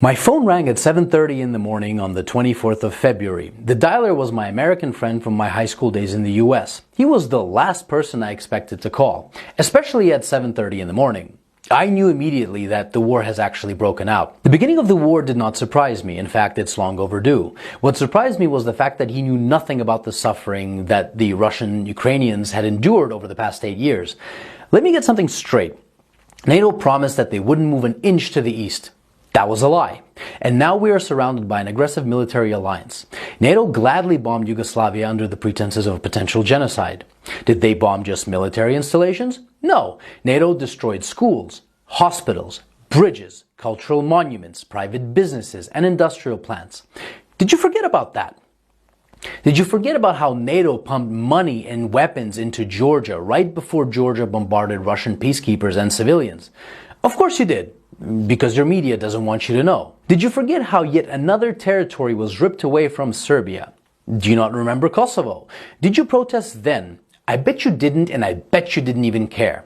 My phone rang at 7:30 in the morning on the 24th of February. The dialer was my American friend from my high school days in the US. He was the last person I expected to call, especially at 7:30 in the morning. I knew immediately that the war has actually broken out. The beginning of the war did not surprise me. In fact, it's long overdue. What surprised me was the fact that he knew nothing about the suffering that the Russian Ukrainians had endured over the past 8 years. Let me get something straight. NATO promised that they wouldn't move an inch to the east. That was a lie. And now we are surrounded by an aggressive military alliance. NATO gladly bombed Yugoslavia under the pretenses of a potential genocide. Did they bomb just military installations? No. NATO destroyed schools, hospitals, bridges, cultural monuments, private businesses, and industrial plants. Did you forget about that? Did you forget about how NATO pumped money and weapons into Georgia right before Georgia bombarded Russian peacekeepers and civilians? Of course you did. Because your media doesn't want you to know. Did you forget how yet another territory was ripped away from Serbia? Do you not remember Kosovo? Did you protest then? I bet you didn't, and I bet you didn't even care.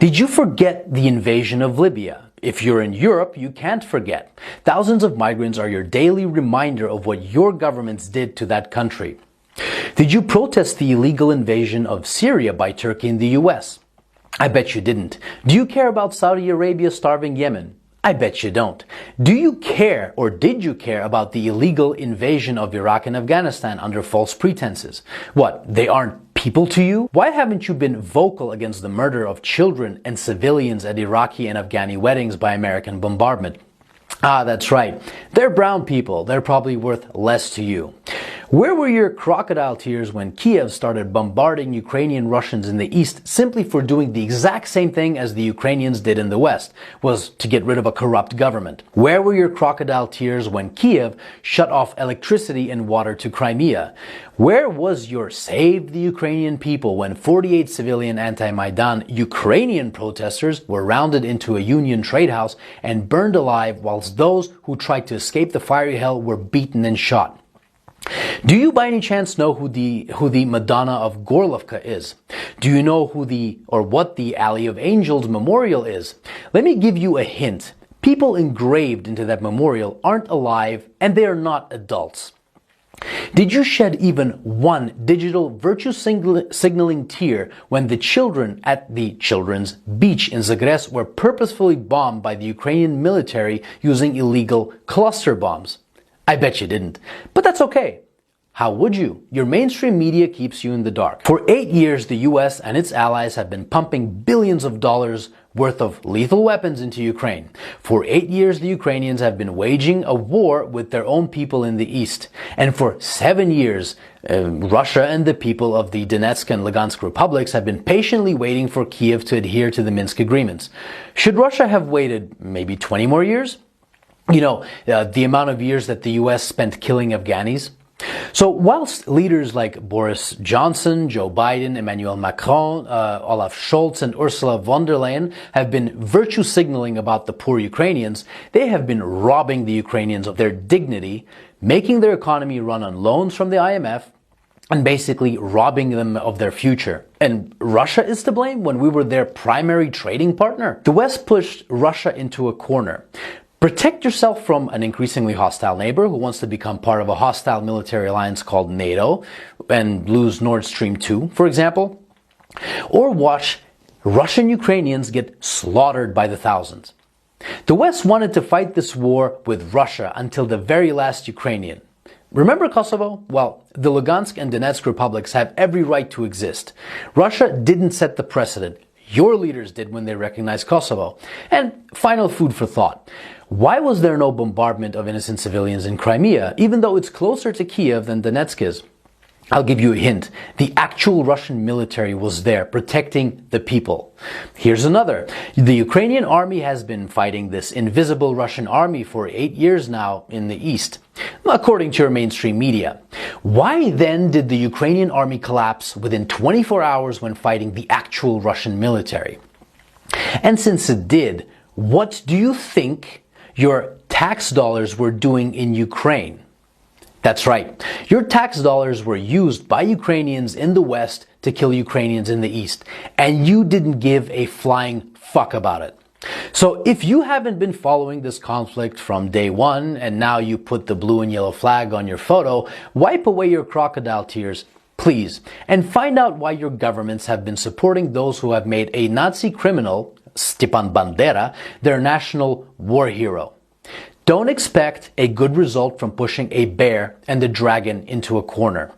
Did you forget the invasion of Libya? If you're in Europe, you can't forget. Thousands of migrants are your daily reminder of what your governments did to that country. Did you protest the illegal invasion of Syria by Turkey and the US? I bet you didn't. Do you care about Saudi Arabia starving Yemen? I bet you don't. Do you care, or did you care, about the illegal invasion of Iraq and Afghanistan under false pretenses? What, they aren't people to you? Why haven't you been vocal against the murder of children and civilians at Iraqi and Afghani weddings by American bombardment? Ah, that's right. They're brown people. They're probably worth less to you. Where were your crocodile tears when Kiev started bombarding Ukrainian Russians in the east simply for doing the exact same thing as the Ukrainians did in the west, was to get rid of a corrupt government? Where were your crocodile tears when Kiev shut off electricity and water to Crimea? Where was your Save the Ukrainian People when 48 civilian anti-Maidan Ukrainian protesters were rounded into a Union trade house and burned alive whilst those who tried to escape the fiery hell were beaten and shot? Do you by any chance know who the Madonna of Gorlovka is? Do you know what the Alley of Angels memorial is? Let me give you a hint. People engraved into that memorial aren't alive and they are not adults. Did you shed even one digital virtue signaling tear when the children at the children's beach in Zagreb were purposefully bombed by the Ukrainian military using illegal cluster bombs? I bet you didn't. But that's okay. How would you? Your mainstream media keeps you in the dark. For 8 years, the US and its allies have been pumping billions of dollars worth of lethal weapons into Ukraine. For 8 years, the Ukrainians have been waging a war with their own people in the east. And for 7 years, Russia and the people of the Donetsk and Lugansk republics have been patiently waiting for Kiev to adhere to the Minsk agreements. Should Russia have waited maybe 20 more years? You know, the amount of years that the US spent killing Afghanis. So whilst leaders like Boris Johnson, Joe Biden, Emmanuel Macron, Olaf Scholz and Ursula von der Leyen have been virtue signaling about the poor Ukrainians, they have been robbing the Ukrainians of their dignity, making their economy run on loans from the IMF, and basically robbing them of their future. And Russia is to blame when we were their primary trading partner? The West pushed Russia into a corner. Protect yourself from an increasingly hostile neighbor who wants to become part of a hostile military alliance called NATO and lose Nord Stream 2, for example. Or watch Russian Ukrainians get slaughtered by the thousands. The West wanted to fight this war with Russia until the very last Ukrainian. Remember Kosovo? Well, the Lugansk and Donetsk republics have every right to exist. Russia didn't set the precedent. Your leaders did when they recognized Kosovo. And final food for thought. Why was there no bombardment of innocent civilians in Crimea, even though it's closer to Kiev than Donetsk is? I'll give you a hint. The actual Russian military was there, protecting the people. Here's another. The Ukrainian army has been fighting this invisible Russian army for 8 years now in the east, according to your mainstream media. Why then did the Ukrainian army collapse within 24 hours when fighting the actual Russian military? And since it did, what do you think your tax dollars were doing in Ukraine? That's right. Your tax dollars were used by Ukrainians in the West to kill Ukrainians in the East, and you didn't give a flying fuck about it. So if you haven't been following this conflict from day one and now you put the blue and yellow flag on your photo, wipe away your crocodile tears, please, and find out why your governments have been supporting those who have made a Nazi criminal, Stepan Bandera, their national war hero. Don't expect a good result from pushing a bear and the dragon into a corner.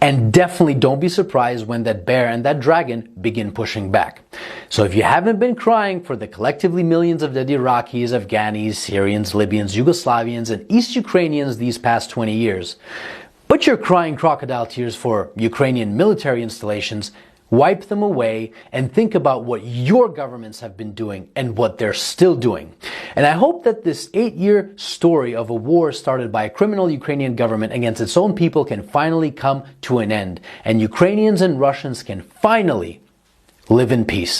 And definitely don't be surprised when that bear and that dragon begin pushing back. So if you haven't been crying for the collectively millions of dead Iraqis, Afghanis, Syrians, Libyans, Yugoslavians, and East Ukrainians these past 20 years, but you're crying crocodile tears for Ukrainian military installations, wipe them away and think about what your governments have been doing and what they're still doing. And I hope that this 8-year story of a war started by a criminal Ukrainian government against its own people can finally come to an end, and Ukrainians and Russians can finally live in peace.